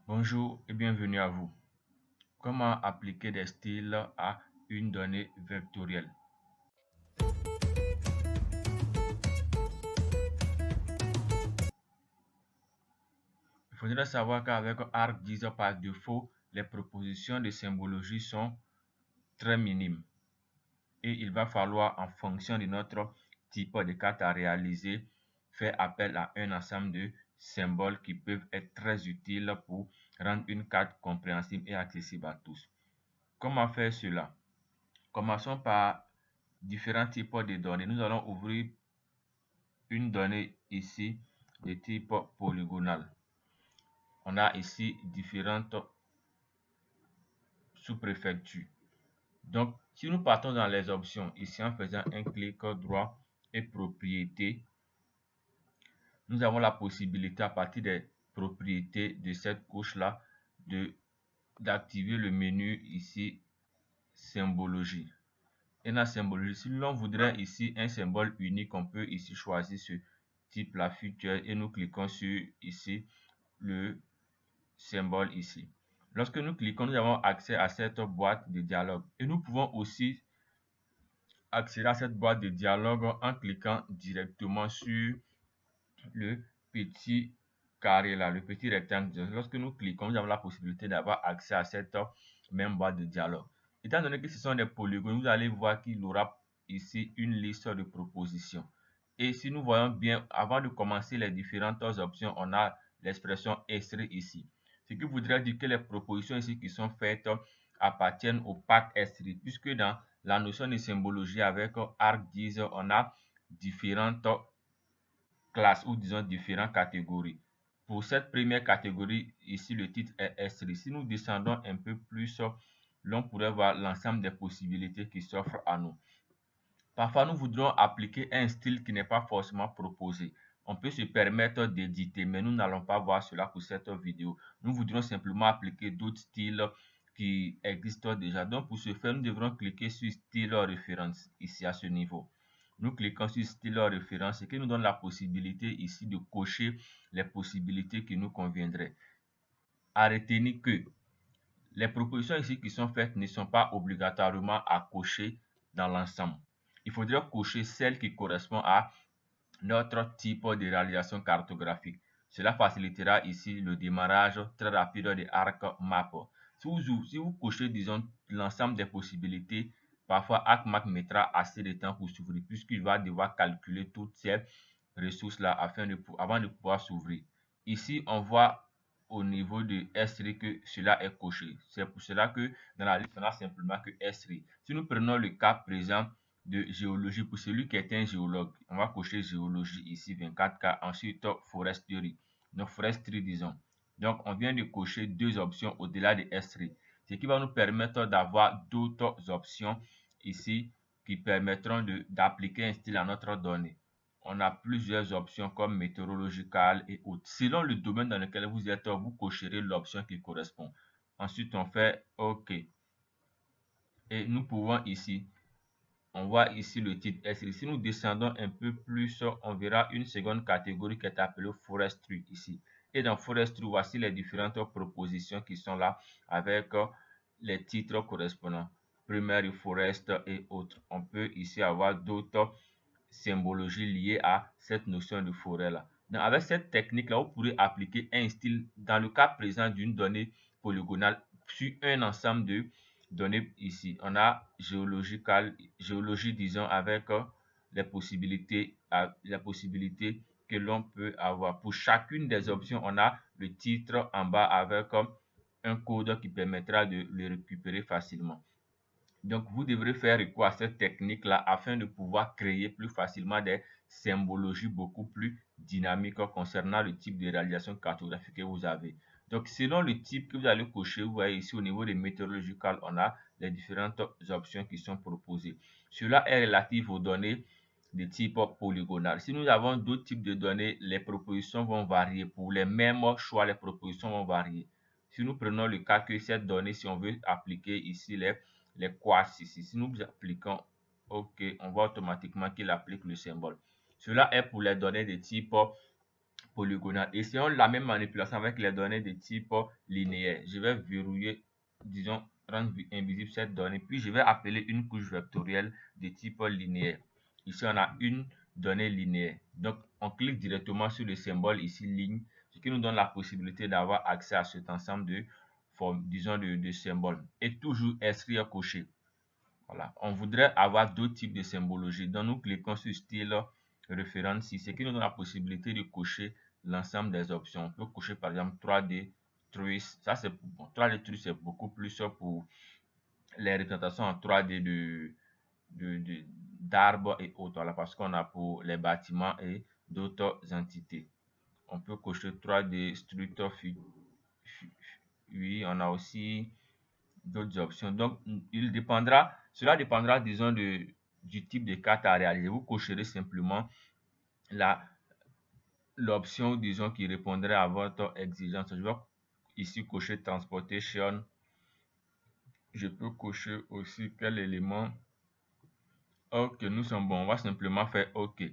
Bonjour et bienvenue à vous. Comment appliquer des styles à une donnée vectorielle? Il faudrait savoir qu'avec ArcGIS par défaut, les propositions de symbologie sont très minimes et il va falloir, en fonction de notre type de carte à réaliser, faire appel à un ensemble de symboles qui peuvent être très utiles pour rendre une carte compréhensible et accessible à tous. Comment faire cela? Commençons par différents types de données. Nous allons ouvrir une donnée ici de type polygonal. On a ici différentes sous-préfectures. Donc, si nous partons dans les options, ici en faisant un clic droit et propriétés, nous avons la possibilité à partir des propriétés de cette couche-là d'activer le menu ici symbologie. Et dans symbologie, si l'on voudrait ici un symbole unique, on peut ici choisir ce type-là, feature, et nous cliquons sur ici le symbole ici. Lorsque nous cliquons, nous avons accès à cette boîte de dialogue. Et nous pouvons aussi accéder à cette boîte de dialogue en cliquant directement sur le petit carré là, le petit rectangle. Lorsque nous cliquons, nous avons la possibilité d'avoir accès à cette même boîte de dialogue. Étant donné que ce sont des polygones, vous allez voir qu'il aura ici une liste de propositions. Et si nous voyons bien, avant de commencer les différentes options, on a l'expression extrait ici. Ce qui voudrait dire que les propositions ici qui sont faites appartiennent au pack extrait, puisque dans la notion de symbologie avec ArcGIS, on a différentes classes ou disons différentes catégories. Pour cette première catégorie, ici le titre est extrait. Si nous descendons un peu plus, l'on pourrait voir l'ensemble des possibilités qui s'offrent à nous. Parfois, nous voudrons appliquer un style qui n'est pas forcément proposé. On peut se permettre d'éditer, mais nous n'allons pas voir cela pour cette vidéo. Nous voudrons simplement appliquer d'autres styles qui existent déjà. Donc, pour ce faire, nous devrons cliquer sur style référence ici à ce niveau. Nous cliquons sur style référence, ce qui nous donne la possibilité ici de cocher les possibilités qui nous conviendraient. À retenir que les propositions ici qui sont faites ne sont pas obligatoirement à cocher dans l'ensemble. Il faudrait cocher celle qui correspond à notre type de réalisation cartographique. Cela facilitera ici le démarrage très rapide de ArcMap. Si vous cochez, disons, l'ensemble des possibilités, parfois ArcMap mettra assez de temps pour s'ouvrir puisqu'il va devoir calculer toutes ces ressources-là avant de pouvoir s'ouvrir. Ici, on voit au niveau de S3 que cela est coché. C'est pour cela que dans la liste, on a simplement que S3. Si nous prenons le cas présent de géologie, pour celui qui est un géologue, on va cocher géologie ici 24K, ensuite foresterie, donc foresterie disons. Donc on vient de cocher deux options au-delà de S3, ce qui va nous permettre d'avoir d'autres options ici qui permettront d'appliquer un style à notre donnée. On a plusieurs options comme météorological et autres. Selon le domaine dans lequel vous êtes, vous cocherez l'option qui correspond. Ensuite, on fait OK. Et nous pouvons ici, on voit ici le titre S. Si nous descendons un peu plus, on verra une seconde catégorie qui est appelée Forestry ici. Et dans Forestry, voici les différentes propositions qui sont là avec les titres correspondants. Primary Forest et autres. On peut ici avoir d'autres symbologie liée à cette notion de forêt-là. Donc, avec cette technique-là, vous pourrez appliquer un style dans le cas présent d'une donnée polygonale sur un ensemble de données ici. On a géologie, disons, avec les possibilités que l'on peut avoir. Pour chacune des options, on a le titre en bas avec un code qui permettra de le récupérer facilement. Donc, vous devrez faire recours à cette technique-là afin de pouvoir créer plus facilement des symbologies beaucoup plus dynamiques concernant le type de réalisation cartographique que vous avez. Donc, selon le type que vous allez cocher, vous voyez ici au niveau des météorologiques, on a les différentes options qui sont proposées. Cela est relatif aux données de type polygonal. Si nous avons d'autres types de données, les propositions vont varier. Pour les mêmes choix, les propositions vont varier. Si nous prenons le cas que cette donnée, si on veut appliquer ici les quartz ici. Si nous appliquons OK, on voit automatiquement qu'il applique le symbole. Cela est pour les données de type polygonale. Essayons la même manipulation avec les données de type linéaire. Je vais verrouiller, disons, rendre invisible cette donnée, puis je vais appeler une couche vectorielle de type linéaire. Ici, on a une donnée linéaire. Donc, on clique directement sur le symbole ici, ligne, ce qui nous donne la possibilité d'avoir accès à cet ensemble de formes, disons, de symboles. Et toujours inscrire coché. Voilà. On voudrait avoir d'autres types de symbologie. Donc, nous cliquons sur style référence ici, ce qui nous donne la possibilité de cocher l'ensemble des options. On peut cocher par exemple 3D Trees. Ça, c'est bon. 3D Trees, c'est beaucoup plus pour les représentations en 3D d'arbres et autres. Voilà, parce qu'on a pour les bâtiments et d'autres entités. On peut cocher 3D Structure. Oui, on a aussi d'autres options. Donc, cela dépendra, disons, du type de carte à réaliser. Vous cocherez simplement l'option, disons, qui répondrait à votre exigence. Je vais ici cocher Transportation. Je peux cocher aussi quel élément. OK, nous sommes bons. On va simplement faire OK.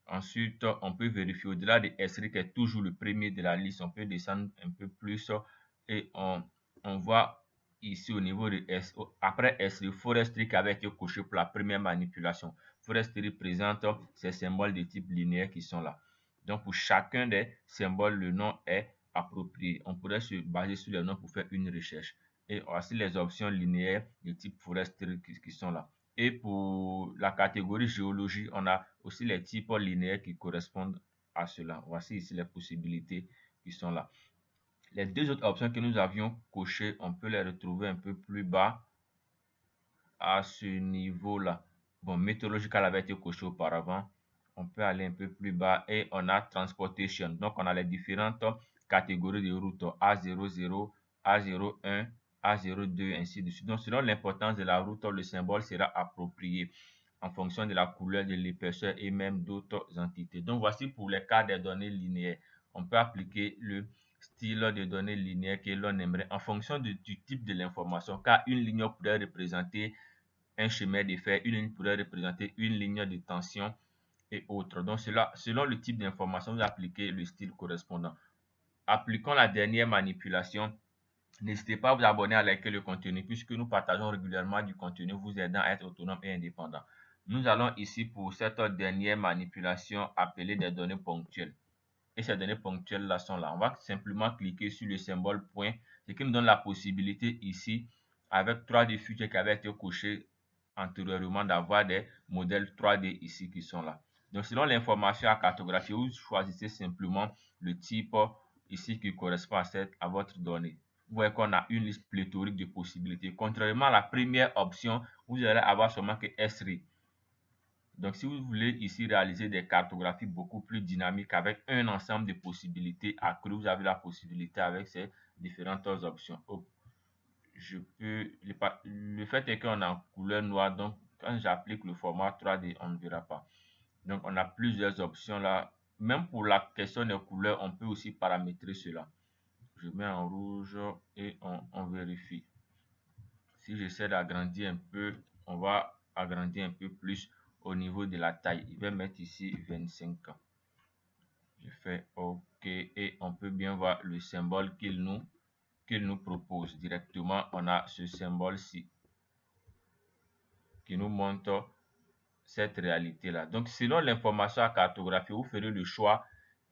Ensuite, on peut vérifier au-delà de S-RI qui est toujours le premier de la liste. On peut descendre un peu plus et on voit ici au niveau de S. Après S-RI, Forestry qui avait été coché pour la première manipulation. Forestry présente ces symboles de type linéaire qui sont là. Donc, pour chacun des symboles, le nom est approprié. On pourrait se baser sur les noms pour faire une recherche. Et voici les options linéaires de type Forestry qui sont là. Et pour la catégorie géologie, on a aussi les types linéaires qui correspondent à cela. Voici ici les possibilités qui sont là. Les deux autres options que nous avions cochées, on peut les retrouver un peu plus bas à ce niveau-là. Bon, météorological avait été coché auparavant. On peut aller un peu plus bas et on a transportation. Donc, on a les différentes catégories de routes A00, A01, A02, ainsi de suite. Donc, selon l'importance de la route, le symbole sera approprié en fonction de la couleur, de l'épaisseur et même d'autres entités. Donc, voici pour les cas des données linéaires. On peut appliquer le style de données linéaires que l'on aimerait en fonction du type de l'information, car une ligne pourrait représenter un chemin de fer, une ligne pourrait représenter une ligne de tension et autres. Donc, selon le type d'information, vous appliquez le style correspondant. Appliquons la dernière manipulation. N'hésitez pas à vous abonner, à liker le contenu puisque nous partageons régulièrement du contenu vous aidant à être autonome et indépendant. Nous allons ici pour cette dernière manipulation appeler des données ponctuelles. Et ces données ponctuelles-là sont là. On va simplement cliquer sur le symbole point, ce qui nous donne la possibilité ici, avec 3D Future qui avait été coché antérieurement, d'avoir des modèles 3D ici qui sont là. Donc, selon l'information à cartographier, vous choisissez simplement le type ici qui correspond à votre donnée. Vous voyez qu'on a une liste pléthorique de possibilités. Contrairement à la première option, vous allez avoir seulement que S-RI. Donc, si vous voulez ici réaliser des cartographies beaucoup plus dynamiques avec un ensemble de possibilités accrues, vous avez la possibilité avec ces différentes options. Le fait est qu'on est en couleur noire, donc quand j'applique le format 3D, on ne verra pas. Donc, on a plusieurs options là. Même pour la question des couleurs, on peut aussi paramétrer cela. Je mets en rouge et on vérifie. Si j'essaie d'agrandir un peu, on va agrandir un peu plus au niveau de la taille. Je vais mettre ici 25 ans. Je fais OK et on peut bien voir le symbole qu'il nous propose. Directement, on a ce symbole-ci qui nous montre cette réalité-là. Donc, selon l'information à cartographier, vous ferez le choix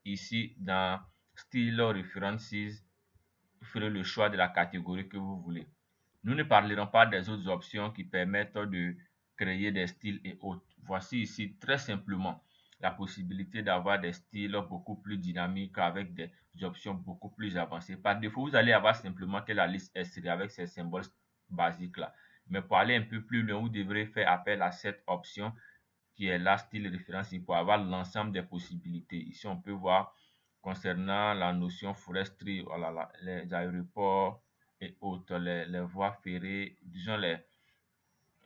ici dans Style References, vous ferez le choix de la catégorie que vous voulez. Nous ne parlerons pas des autres options qui permettent de créer des styles et autres. Voici ici très simplement la possibilité d'avoir des styles beaucoup plus dynamiques avec des options beaucoup plus avancées. Par défaut, vous allez avoir simplement que la liste S avec ces symboles basiques là. Mais pour aller un peu plus loin, vous devrez faire appel à cette option qui est la style référence pour avoir l'ensemble des possibilités. Ici, on peut voir concernant la notion foresterie, voilà, les aéroports et autres, les voies ferrées, disons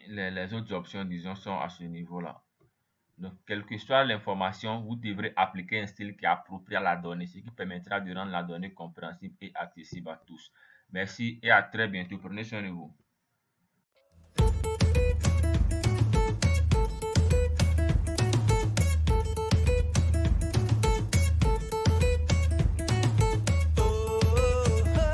les autres options, disons, sont à ce niveau-là. Donc, quelle que soit l'information, vous devrez appliquer un style qui est approprié à la donnée, ce qui permettra de rendre la donnée compréhensible et accessible à tous. Merci et à très bientôt. Prenez soin de vous.